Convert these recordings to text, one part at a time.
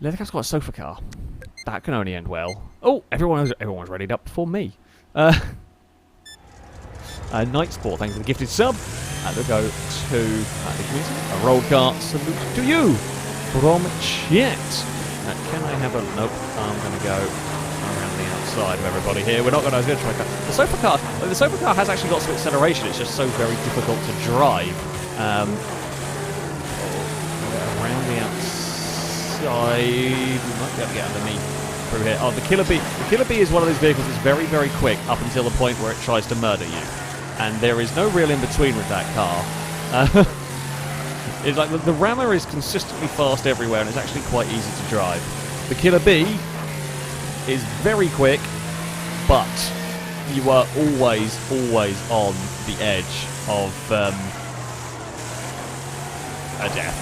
Leathercap's got a sofa car. That can only end well. Oh, everyone's readied up before me. Night Sport, thanks for the gifted sub. We'll go to a roll cart salute to you from Chet. Can I have a... Nope, I'm going to go around the outside of everybody here. We're not going to... I was going to try... The sofa car has actually got some acceleration. It's just so very difficult to drive. Around the outside... We might be able to get underneath through here. Oh, the Killer Bee. The Killer Bee is one of those vehicles that's very, very quick up until the point where it tries to murder you. And there is no real in-between with that car. It's like the Rammer is consistently fast everywhere, and it's actually quite easy to drive. The Killer Bee is very quick, but you are always on the edge of a death,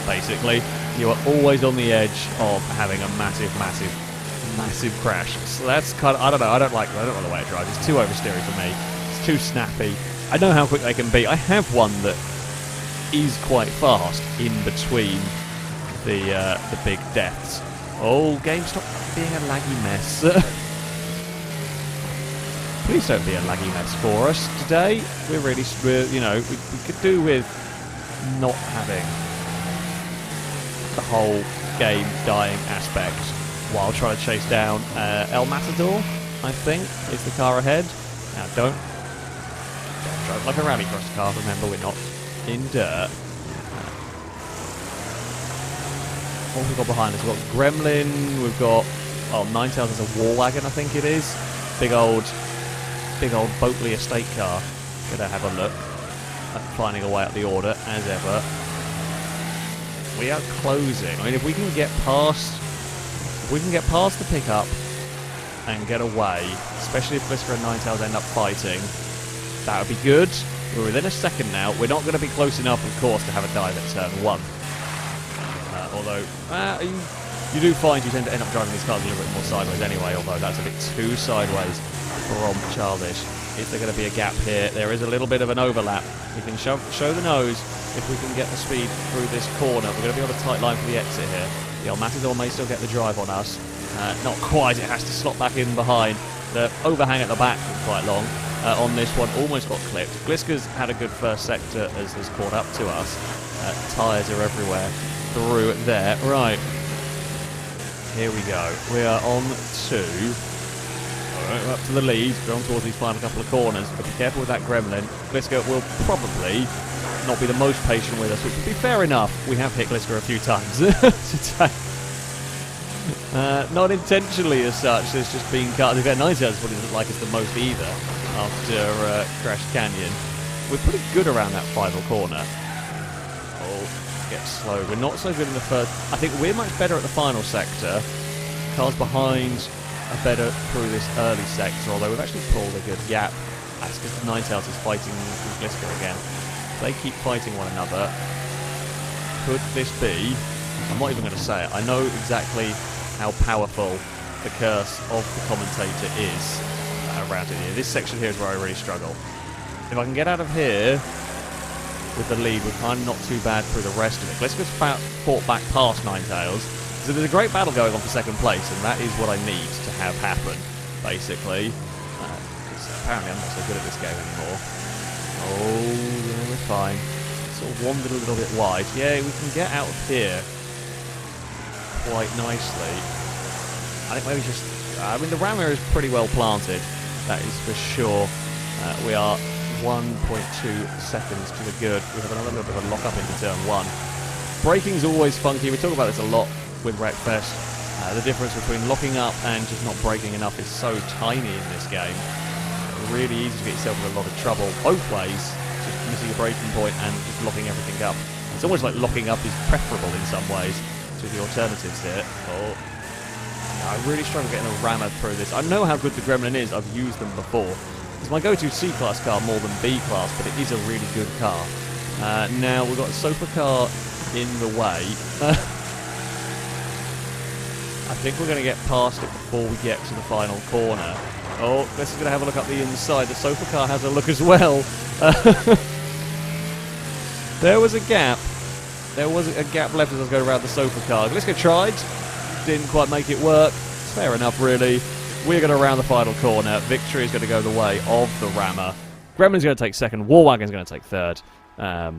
basically. You are always on the edge of having a massive crash. So that's kind of... I don't know the way it drives. It's too oversteery for me. Too snappy. I know how quick they can be. I have one that is quite fast in between the big deaths. Oh, game, stop being a laggy mess. Please don't be a laggy mess for us today. We could do with not having the whole game dying aspect while trying to chase down El Matador, I think, is the car ahead. Now, don't drive like a rallycross car. Remember, we're not in dirt. What have we got behind us? We've got Gremlin. We've got Ninetales as a war wagon, I think it is. Big old Boatley estate car. Gonna have a look at finding a way up the order as ever. We are closing. I mean, if we can get past the pickup and get away, especially if Blisker and Ninetales end up fighting, that would be good. We're within a second now. We're not going to be close enough, of course, to have a dive at turn 1. Although, you do find you tend to end up driving these cars a little bit more sideways anyway, although that's a bit too sideways from childish. Is there going to be a gap here? There is a little bit of an overlap. We can show the nose if we can get the speed through this corner. We're going to be on a tight line for the exit here. The El Matador may still get the drive on us. Not quite. It has to slot back in behind. The overhang at the back is quite long. On this one, almost got clipped. Blisker's had a good first sector as has caught up to us. Tyres are everywhere through there. Right. Here we go. We are on to... We're up to the lead. We're on towards these final couple of corners. But be careful with that Gremlin. Blisker will probably not be the most patient with us, which would be fair enough. We have hit Blisker a few times today. Not intentionally as such. There's just been cut. The Ninetales probably doesn't like us the most either after Crash Canyon. We're pretty good around that final corner. Oh, get slow. We're not so good in the first. I think we're much better at the final sector. Cars behind are better through this early sector, although we've actually pulled a good gap. That's because Ninetales is fighting with Blisker again. They keep fighting one another. Could this be... I'm not even going to say it. I know exactly how powerful the curse of the commentator is around it here. This section here is where I really struggle. If I can get out of here with the lead, we're kind of not too bad through the rest of it. Blisker's fought back past Ninetales. So there's a great battle going on for second place, and that is what I need to have happen, basically. Because apparently I'm not so good at this game anymore. Oh, yeah, we're fine. Sort of wandered a little bit wide. Yeah, we can get out of here quite nicely. I think maybe just... I mean, the Rammer is pretty well planted. That is for sure. We are 1.2 seconds to the good. We have another little bit of a lock-up into turn 1. Braking's always funky. We talk about this a lot with Wreckfest. The difference between locking up and just not braking enough is so tiny in this game. Really easy to get yourself in a lot of trouble. Both ways, just missing a braking point and just locking everything up. It's almost like locking up is preferable in some ways to the alternatives here. Oh. I really struggle getting a Rammer through this. I know how good the Gremlin is. I've used them before. It's my go-to C-Class car more than B-Class, but it is a really good car. Now, we've got a sofa car in the way. I think we're going to get past it before we get to the final corner. Oh, this is going to have a look up the inside. The sofa car has a look as well. There was a gap. There was a gap left as I was going around the sofa car. Let's go tried. didn't quite make it work. Fair enough, really. We're going to round the final corner. Victory is going to go the way of the Rammer. Gremlin's going to take second. Warwagon's going to take third. A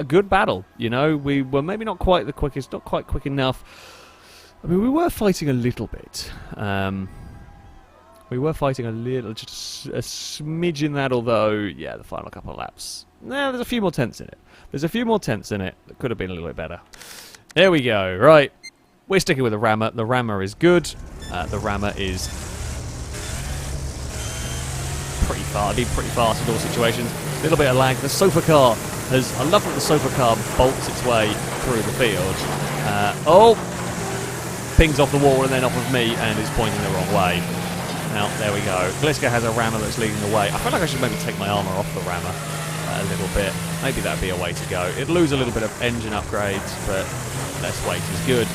good battle, you know. We were maybe not quite the quickest, not quite quick enough. I mean, we were fighting a little bit. We were fighting a little, just a smidge in that, although, yeah, the final couple of laps. Nah, there's a few more tenths in it. There's a few more tenths in it that could have been a little bit better. There we go. Right. We're sticking with the Rammer. The Rammer is good. The Rammer is pretty fast in all situations. A little bit of lag. The Sofa Car has... I love that the Sofa Car bolts its way through the field. Pings off the wall and then off of me and is pointing the wrong way. Now, there we go. Gliska has a Rammer that's leading the way. I feel like I should maybe take my armour off the Rammer a little bit. Maybe that'd be a way to go. It'd lose a little bit of engine upgrades, but less weight is good.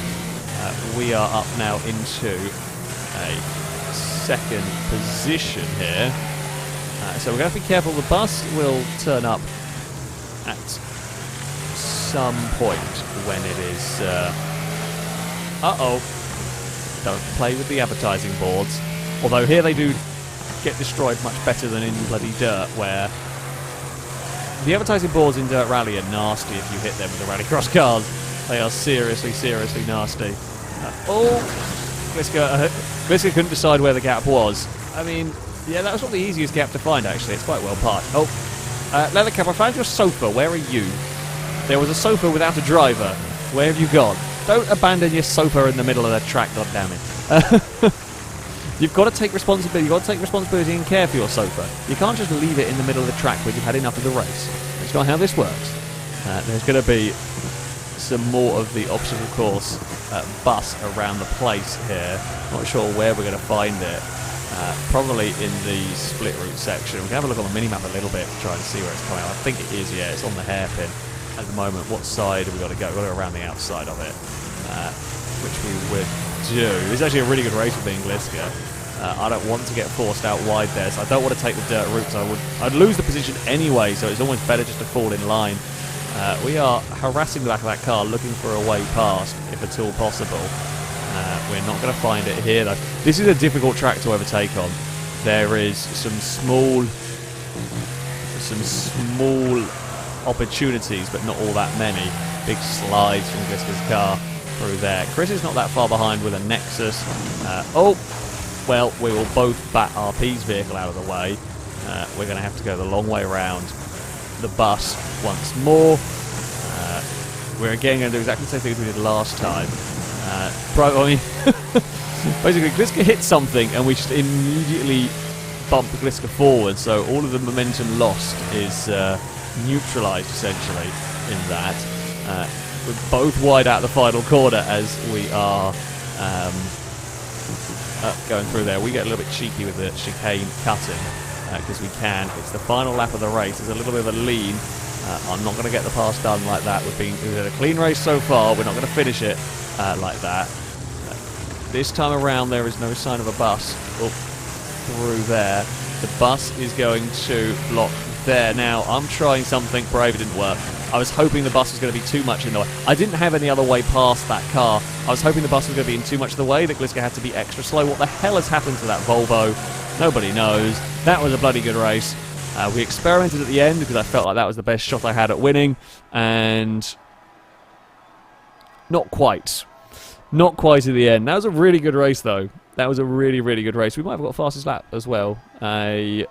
We are up now into a second position here. So we're going to have to be careful. The bus will turn up at some point when it is... Don't play with the advertising boards. Although here they do get destroyed much better than in bloody Dirt, where the advertising boards in Dirt Rally are nasty if you hit them with the Rallycross cars. They are seriously, seriously nasty. Gliska couldn't decide where the gap was. I mean, yeah, that was not the easiest gap to find, actually. It's quite well parked. Leathercap, I found your sofa. Where are you? There was a sofa without a driver. Where have you gone? Don't abandon your sofa in the middle of the track, goddammit. You've got to take responsibility. You've got to take responsibility and care for your sofa. You can't just leave it in the middle of the track when you've had enough of the race. That's not how this works. There's going to be some more of the obstacle course bus around the place here. Not sure where we're going to find it. Probably in the split route section. We can have a look on the minimap a little bit to try and see where it's coming out. I think it is, yeah, it's on the hairpin at the moment. What side have we got to go? We've got to go around the outside of it, which we would do. It's actually a really good race with being Gliska. I don't want to get forced out wide there, so I don't want to take the dirt route, so I'd lose the position anyway, so it's almost better just to fall in line. We are harassing the back of that car, looking for a way past, if at all possible. We're not going to find it here, though. This is a difficult track to overtake on. There is some small opportunities, but not all that many. Big slides from Gliska's car through there. Chris is not that far behind with a Nexus. Well, we will both bat RP's vehicle out of the way. We're going to have to go the long way around the bus once more. We're again going to do exactly the same thing as we did last time. Basically, Gliska hit something and we just immediately bump Gliska forward, so all of the momentum lost is neutralised essentially in that. We're both wide out the final corner as we are going through there. We get a little bit cheeky with the chicane cutting because we can. It's the final lap of the race. There's a little bit of a lean. I'm not going to get the pass done like that. We've had a clean race so far. We're not going to finish it like that. This time around there is no sign of a bus up through there. The bus is going to block there. Now, I'm trying something brave. It didn't work. I was hoping the bus was going to be too much in the way. I didn't have any other way past that car. I was hoping the bus was going to be in too much of the way, that Gliska had to be extra slow. What the hell has happened to that Volvo? Nobody knows. That was a bloody good race. We experimented at the end because I felt like that was the best shot I had at winning, and not quite. Not quite at the end. That was a really good race, though. That was a really, really good race. We might have got fastest lap as well. A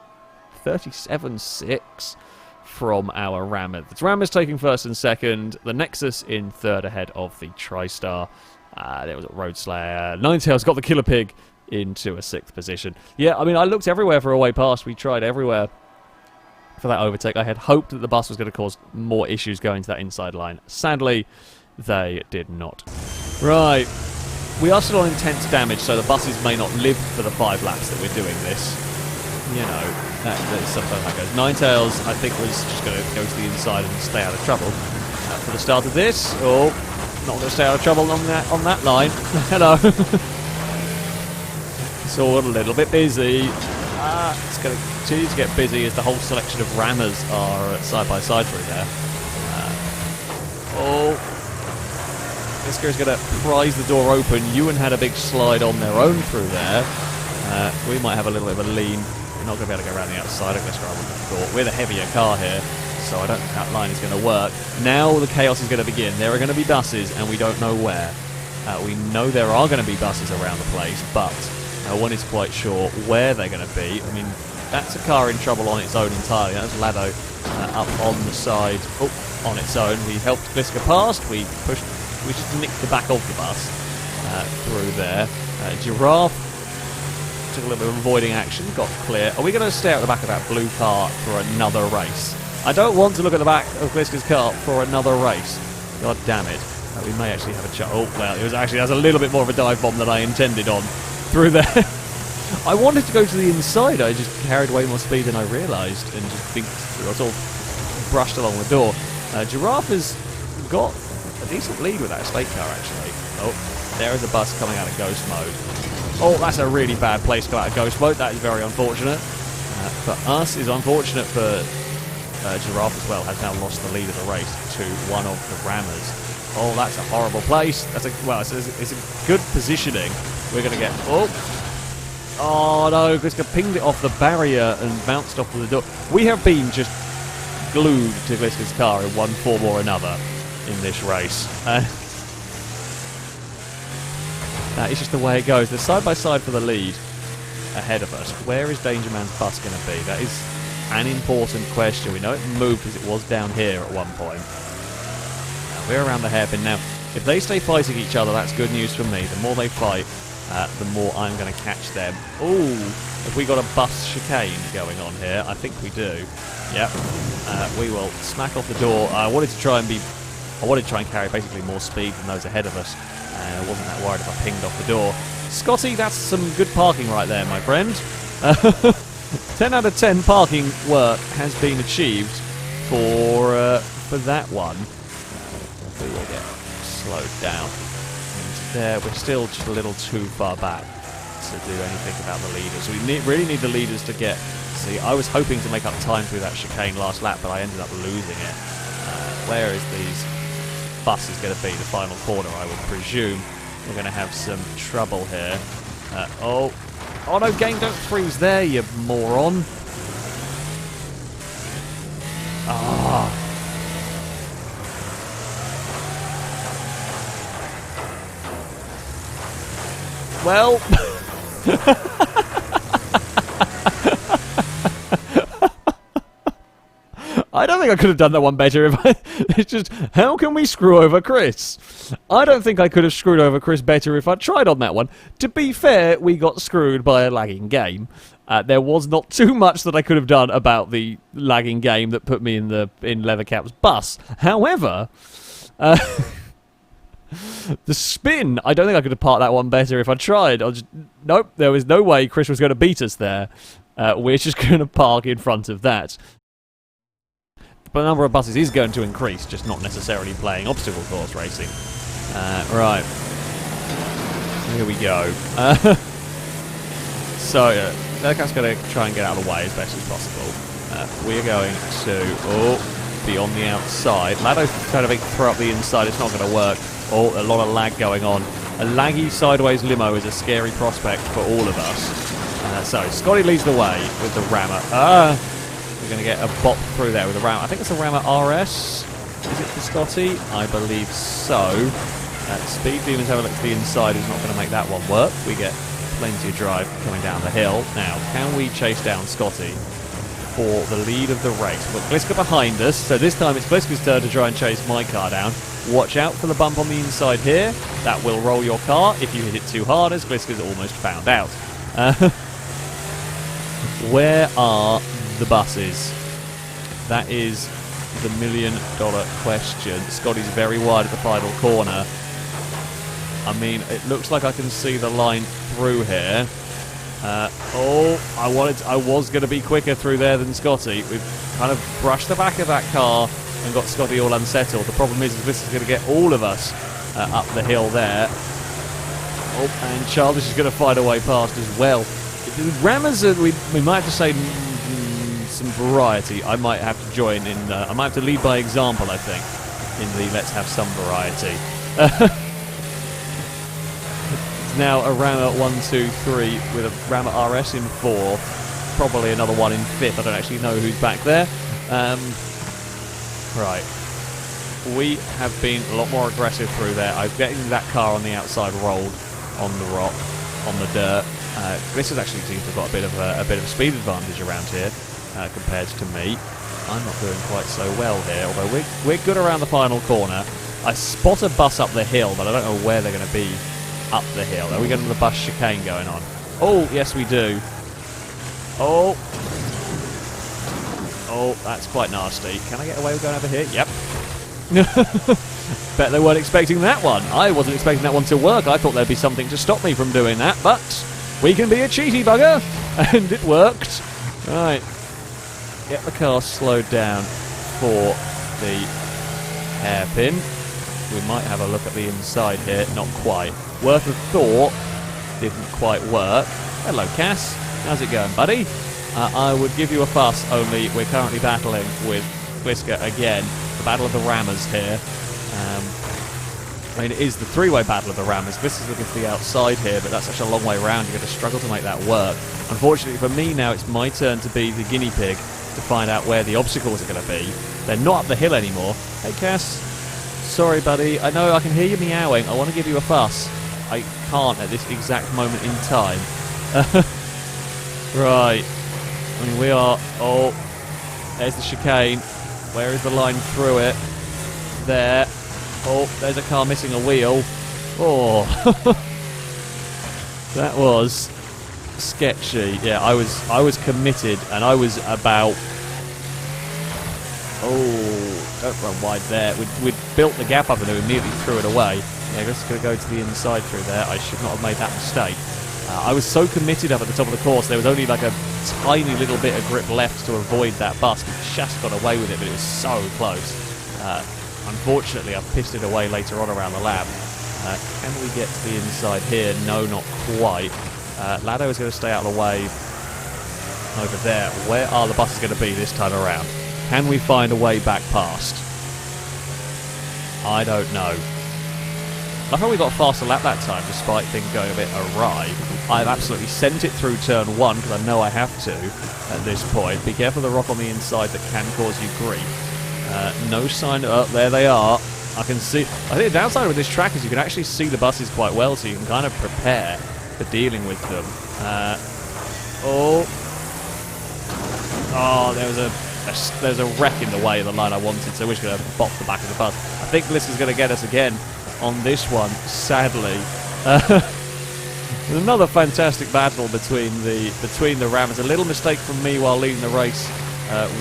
37.6 from our Rammer. The Rammer's taking first and second. The Nexus in third ahead of the TriStar. There was a Road Slayer. Ninetales got the Killer Pig into a sixth position. Yeah, I mean, I looked everywhere for a way past. We tried everywhere for that overtake. I had hoped that the bus was going to cause more issues going to that inside line. Sadly, they did not. Right. We are still on intense damage, so the buses may not live for the 5 laps that we're doing this. You know, that sometimes that goes. Ninetales, I think, was just going to go to the inside and stay out of trouble. For the start of this, not going to stay out of trouble on that line. Hello. It's all a little bit busy. It's going to continue to get busy as the whole selection of Rammers are side by side through there. Gliska is going to prise the door open. Ewan had a big slide on their own through there. We might have a little bit of a lean. We're not going to be able to go around the outside of Gliska, I would have thought. We're the heavier car here, so I don't think that line is going to work. Now the chaos is going to begin. There are going to be buses, and we don't know where. We know there are going to be buses around the place, but no one is quite sure where they're going to be. I mean, that's a car in trouble on its own entirely. That's Lado up on the side, on its own. We helped Gliska past. We just nicked the back of the bus through there. Giraffe took a little bit of avoiding action, got clear. Are we going to stay at the back of that blue car for another race? I don't want to look at the back of Gliska's car for another race. God damn it. We may actually have a chance. Oh, well, that's a little bit more of a dive bomb than I intended on through there. I wanted to go to the inside. I just carried way more speed than I realised and just I sort of brushed along the door. Giraffe has got a decent lead with that estate car, actually. Oh, there is a bus coming out of ghost mode. Oh, that's a really bad place to go out of ghost mode. That is very unfortunate. For us, is unfortunate for Giraffe as well. Has now lost the lead of the race to one of the rammers. Oh, that's a horrible place. It's a good positioning. We're going to get... Oh, no. Gliska pinged it off the barrier and bounced off the door. We have been just glued to Gliska's car in one form or another in this race. That is just the way it goes. They're side-by-side for the lead ahead of us. Where is Danger Man's bus going to be? That is an important question. We know it moved because it was down here at one point. Now, we're around the hairpin. Now, if they stay fighting each other, that's good news for me. The more they fight, the more I'm going to catch them. Ooh, have we got a bus chicane going on here? I think we do. Yep. We will smack off the door. I wanted to try and carry basically more speed than those ahead of us. And I wasn't that worried if I pinged off the door. Scotty, that's some good parking right there, my friend. 10 out of 10 parking work has been achieved for that one. We will get slowed down. And there, we're still just a little too far back to do anything about the leaders. We really need the leaders to get... See, I was hoping to make up time through that chicane last lap, but I ended up losing it. Where is these buses going to be? The final corner, I would presume. We're going to have some trouble here. Oh no, game, don't freeze there, you moron. Ah. Well... I don't think I could have done that one better if I... It's just, how can we screw over Chris? I don't think I could have screwed over Chris better if I tried on that one. To be fair, we got screwed by a lagging game. There was not too much that I could have done about the lagging game that put me in Leathercap's bus. However, the spin, I don't think I could have parked that one better if I tried. Nope, there was no way Chris was going to beat us there. We're just going to park in front of that. But the number of buses is going to increase, just not necessarily playing obstacle course racing. Right. Here we go. So, Leathercap's going to try and get out of the way as best as possible. We're going to be on the outside. Lado's trying to throw up the inside. It's not going to work. Oh, a lot of lag going on. A laggy sideways limo is a scary prospect for all of us. So, Scotty leads the way with the rammer. We're going to get a bop through there with a rammer. I think it's a rammer RS. Is it for Scotty? I believe so. Speed Demons have a look to the inside. Is not going to make that one work. We get plenty of drive coming down the hill. Now, can we chase down Scotty for the lead of the race? Well, Gliska behind us, so this time it's Gliska's turn to try and chase my car down. Watch out for the bump on the inside here. That will roll your car if you hit it too hard, as Gliska's almost found out. Where are the buses? That is the million-dollar question. Scotty's very wide at the final corner. I mean, it looks like I can see the line through here. I was going to be quicker through there than Scotty. We've kind of brushed the back of that car and got Scotty all unsettled. The problem is this is going to get all of us up the hill there. Oh, and Childish is going to find a way past as well. The rammers, we might have to say some variety. I might have to join in. I might have to lead by example, I think, in the let's have some variety. It's now a Rammer 1, 2, 3 with a Rammer RS in 4th. Probably another one in 5th. I don't actually know who's back there. Right. We have been a lot more aggressive through there. I'm getting that car on the outside rolled on the rock, on the dirt. This has actually seems to have got a bit of speed advantage around here compared to me. I'm not doing quite so well here, although we're good around the final corner. I spot a bus up the hill, but I don't know where they're going to be up the hill. Are we getting the bus chicane going on? Oh, yes we do. Oh. Oh, that's quite nasty. Can I get away with going over here? Yep. Bet they weren't expecting that one. I wasn't expecting that one to work. I thought there'd be something to stop me from doing that, but we can be a cheaty bugger, and it worked. Right. Get the car slowed down for the hairpin. We might have a look at the inside here. Not quite. Worth a thought. Didn't quite work. Hello, Cass. How's it going, buddy? I would give you a fuss, only we're currently battling with Whisker again. The battle of the rammers here. I mean, it is the three-way battle of the rammers. This is looking to the outside here, but that's such a long way around. You're going to struggle to make that work. Unfortunately for me now, it's my turn to be the guinea pig to find out where the obstacles are going to be. They're not up the hill anymore. Hey, Cass. Sorry, buddy. I know I can hear you meowing. I want to give you a fuss. I can't at this exact moment in time. Right. I mean, we are... Oh, there's the chicane. Where is the line through it? There. Oh, there's a car missing a wheel. Oh. That was sketchy. Yeah, I was committed, and I was about... Oh, don't run wide there. We'd built the gap up and then we immediately threw it away. Yeah, just going to go to the inside through there. I should not have made that mistake. I was so committed up at the top of the course, there was only like a tiny little bit of grip left to avoid that bus. We just got away with it, but it was so close. Unfortunately, I've pissed it away later on around the lap. Can we get to the inside here? No, not quite. Lado is going to stay out of the way over there. Where are the buses going to be this time around? Can we find a way back past? I don't know. I thought we got a faster lap that time, despite things going a bit awry. I've absolutely sent it through turn 1, because I know I have to at this point. Be careful of the rock on the inside that can cause you grief. No sign... Oh, there they are. I can see... I think the downside with this track is you can actually see the buses quite well, so you can kind of prepare for dealing with them. Oh, there's a wreck in the way of the line I wanted, so we're just going to bop the back of the bus. I think this is going to get us again on this one, sadly. Another fantastic battle between the rammers. A little mistake from me while leading the race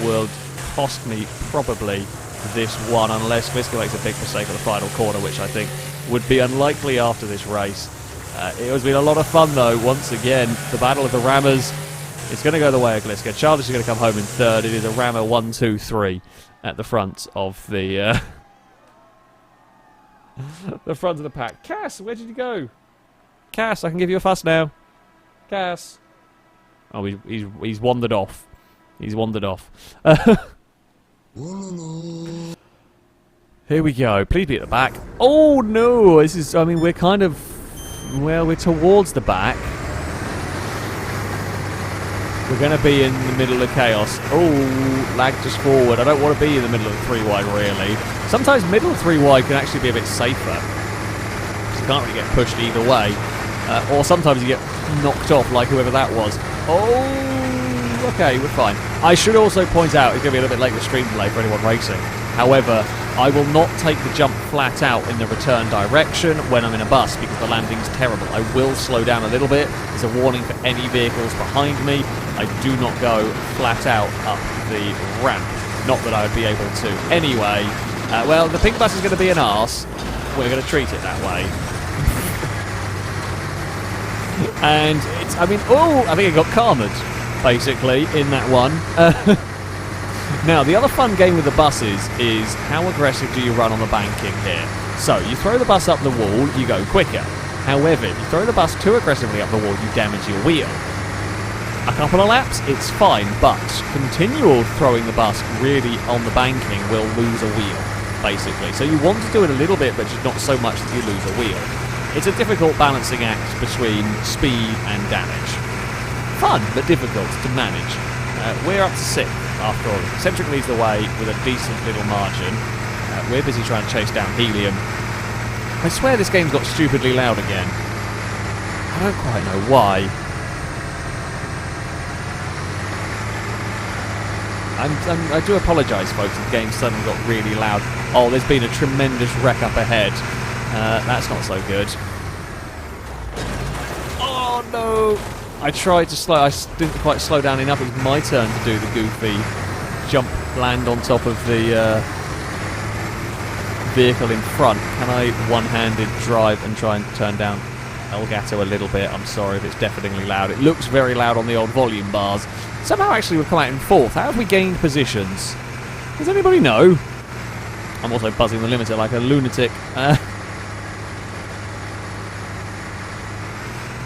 will cost me probably this one, unless Visca makes a big mistake at the final corner, which I think would be unlikely after this race. It has been a lot of fun, though. Once again, the battle of the rammers. It's going to go the way of Gliska. Childish is going to come home in third. It is a rammer 1, 2, 3 at the front of the the front of the pack. Cass, where did you go? Cass, I can give you a fuss now. Cass. Oh, he's wandered off. He's wandered off. Here we go. Please be at the back. Oh no! This is. I mean, we're kind of. Well, we're towards the back. We're going to be in the middle of chaos. Oh, lag just forward. I don't want to be in the middle of the 3-wide, really. Sometimes middle 3-wide can actually be a bit safer. You can't really get pushed either way. Or sometimes you get knocked off, like whoever that was. Oh, okay, we're fine. I should also point out, it's going to be a little bit late with stream delay for anyone racing. However, I will not take the jump flat out in the return direction when I'm in a bus because the landing's terrible. I will slow down a little bit. There's a warning for any vehicles behind me. I do not go flat out up the ramp. Not that I would be able to. Anyway, well, the pink bus is going to be an arse. We're going to treat it that way. And it's, I mean, oh, I think I got karmaed, basically, in that one. Now, the other fun game with the buses is how aggressive do you run on the banking here? So, you throw the bus up the wall, you go quicker. However, if you throw the bus too aggressively up the wall, you damage your wheel. A couple of laps, it's fine, but continual throwing the bus really on the banking will lose a wheel, basically. So you want to do it a little bit, but just not so much that you lose a wheel. It's a difficult balancing act between speed and damage. Fun, but difficult to manage. We're up to 6th after all. Eccentric leads the way with a decent little margin. We're busy trying to chase down Helium. I swear this game's got stupidly loud again. I don't quite know why. I do apologise, folks, if the game suddenly got really loud. Oh, there's been a tremendous wreck up ahead. That's not so good. Oh, no! I tried to slow... I didn't quite slow down enough. It was my turn to do the goofy jump land on top of the vehicle in front. Can I one-handed drive and try and turn down Elgato a little bit? I'm sorry if it's deafeningly loud. It looks very loud on the old volume bars. Somehow, actually, we've come out in 4th. How have we gained positions? Does anybody know? I'm also buzzing the limiter like a lunatic.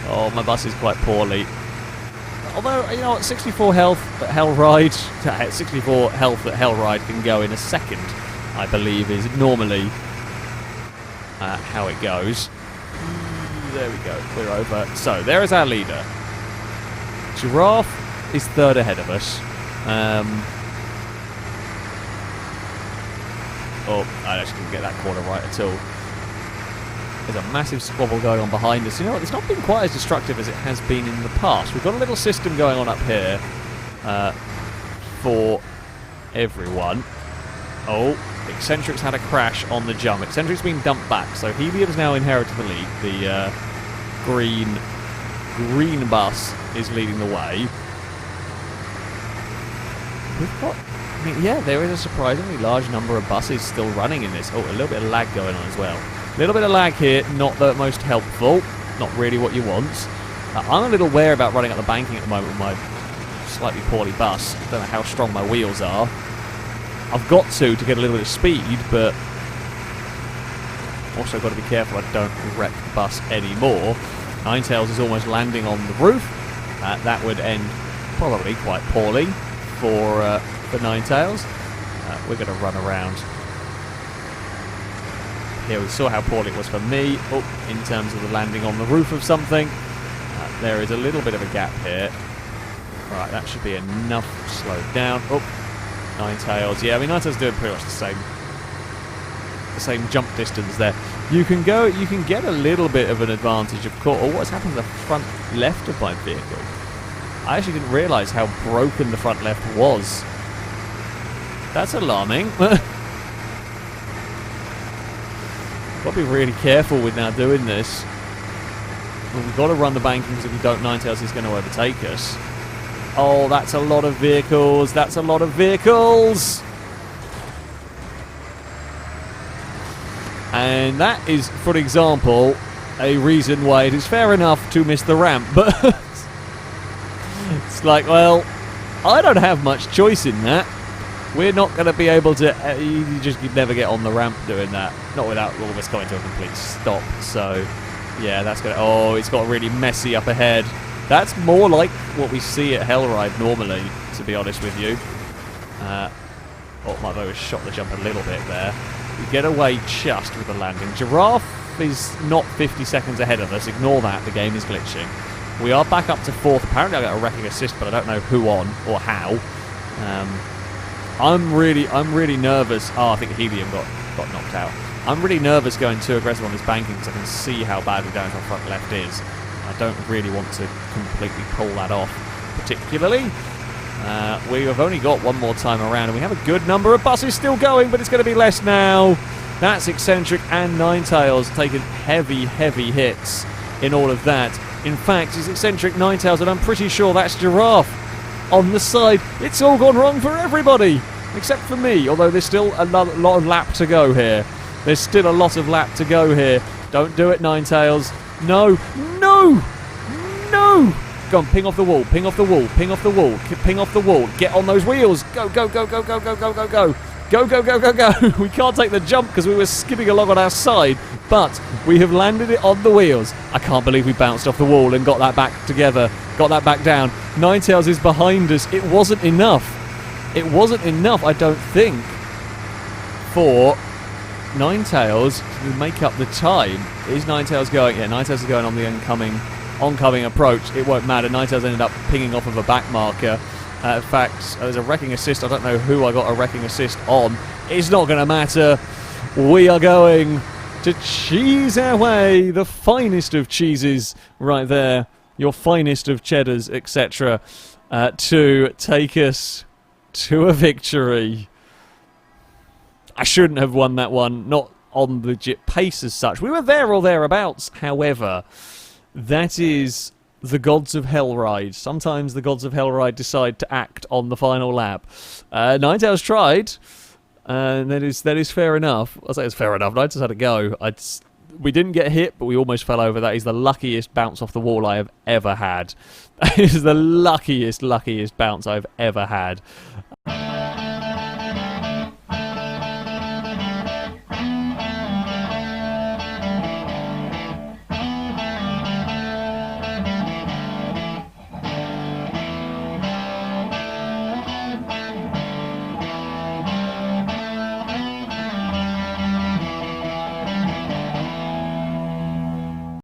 Oh, my bus is quite poorly. Although, you know what, 64 health at Hellride, 64 health at Hellride can go in a second, I believe, is normally how it goes. There we go, we're over. So, there is our leader. Giraffe is 3rd ahead of us. Oh, I actually didn't get that corner right at all. There's a massive squabble going on behind us. You know what, it's not been quite as destructive as it has been in the past. We've got a little system going on up here for everyone. Oh, Eccentric's had a crash on the jump. Eccentric's been dumped back, so Helium's now inherited the lead. The green bus is leading the way. We've got... I mean, yeah, there is a surprisingly large number of buses still running in this. Oh, a little bit of lag going on as well. A little bit of lag here, not the most helpful. Not really what you want. I'm a little wary about running up the banking at the moment with my slightly poorly bus. I don't know how strong my wheels are. I've got to get a little bit of speed, but also got to be careful I don't wreck the bus anymore. Ninetails is almost landing on the roof. That would end probably quite poorly for Ninetails. We're going to run around. Here we saw how poorly it was for me. Oh, in terms of the landing on the roof of something. There is a little bit of a gap here. Right, that should be enough to slow down. Oh, Ninetails. Yeah, I mean, Ninetails doing pretty much the same jump distance there. You can get a little bit of an advantage, of course. Oh, what's happened to the front left of my vehicle? I actually didn't realise how broken the front left was. That's alarming. Got to be really careful with now doing this. Well, we've got to run the bankings. If we don't, Ninetails is going to overtake us. Oh, that's a lot of vehicles. That's a lot of vehicles. And that is, for example, a reason why it is fair enough to miss the ramp. But it's like, well, I don't have much choice in that. We're not going to be able to... you just never get on the ramp doing that. Not without all of us coming to a complete stop. So, yeah, that's going to... Oh, it's got really messy up ahead. That's more like what we see at Hellride normally, to be honest with you. Oh, might have shot the jump a little bit there. We get away just with the landing. Giraffe is not 50 seconds ahead of us. Ignore that. The game is glitching. We are back up to 4th. Apparently I got a wrecking assist, but I don't know who on or how. I'm really nervous. Oh, I think Helium got knocked out. I'm really nervous going too aggressive on this banking because I can see how badly down my front left is. I don't really want to completely pull that off, particularly. We have only got one more time around, and we have a good number of buses still going, but it's going to be less now. That's Eccentric and Ninetails taking heavy hits in all of that. In fact, it's Eccentric, Ninetails, and I'm pretty sure that's Giraffe on the side. It's all gone wrong for everybody, except for me, although there's still a lot of lap to go here. There's still a lot of lap to go here. Don't do it, Ninetails. No! Go on, ping off the wall, ping off the wall, ping off the wall, ping off the wall. Get on those wheels. Go. Go. We can't take the jump because we were skipping along on our side, but we have landed it on the wheels. I can't believe we bounced off the wall and got that back together, got that back down. Ninetails is behind us. It wasn't enough. It wasn't enough, I don't think, for Ninetales to make up the time. Is Ninetales going? Yeah, Ninetales is going on the oncoming approach. It won't matter. Ninetales ended up pinging off of a back marker. In fact, there's a wrecking assist. I don't know who I got a wrecking assist on. It's not going to matter. We are going to cheese our way. The finest of cheeses right there. Your finest of cheddars, etc. To take us to a victory. I shouldn't have won that one. Not on legit pace as such. We were there or thereabouts. However, that is the gods of Hellride. Sometimes the gods of Hellride decide to act on the final lap. Ninetales tried. And that is fair enough. I say it's fair enough. Ninetales had a go. We didn't get hit, but we almost fell over. That is the luckiest bounce off the wall I have ever had. That is the luckiest bounce I've ever had.